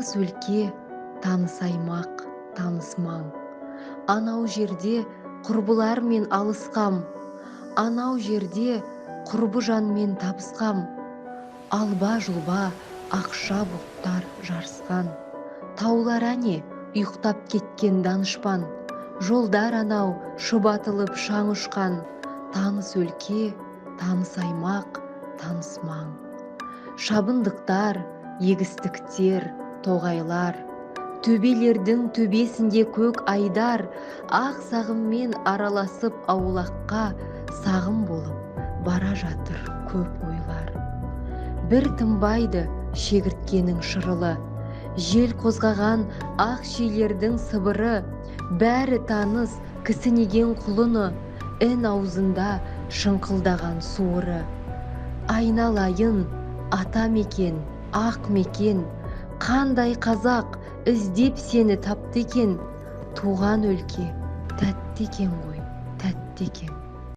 Таныс өлке, таныс аймақ, таныс маң. Анау жерде құрбылармен алысқам, анау жерде құрбы жанмен табысқам. Алба-жұлба ақша бұлттар жарысқан, таулар әне ұйықтап кеткен данышпан. Жолдар анау шұбатылып шаң ұшқан, таныс өлке, таныс аймақ, таныс маң. Шабындықтар, егістіктер, тоғайлар, төбелердің төбесінде көк айдар, ақ сағыммен араласып аулаққа сағым болып бара жатыр көп ойлар. Бір тынбайды шегірткенің шырылы, жел қозғаған ақ шилердің сыбыры, бәрі таныс кісінеген құлыны, ін аузында шыңқылдаған суыры. Айналайын ата мекен, ақ мекен, қандай қазақ іздеп сені тапты екен. Туған өлке тәтті екен ғой, тәтті екен.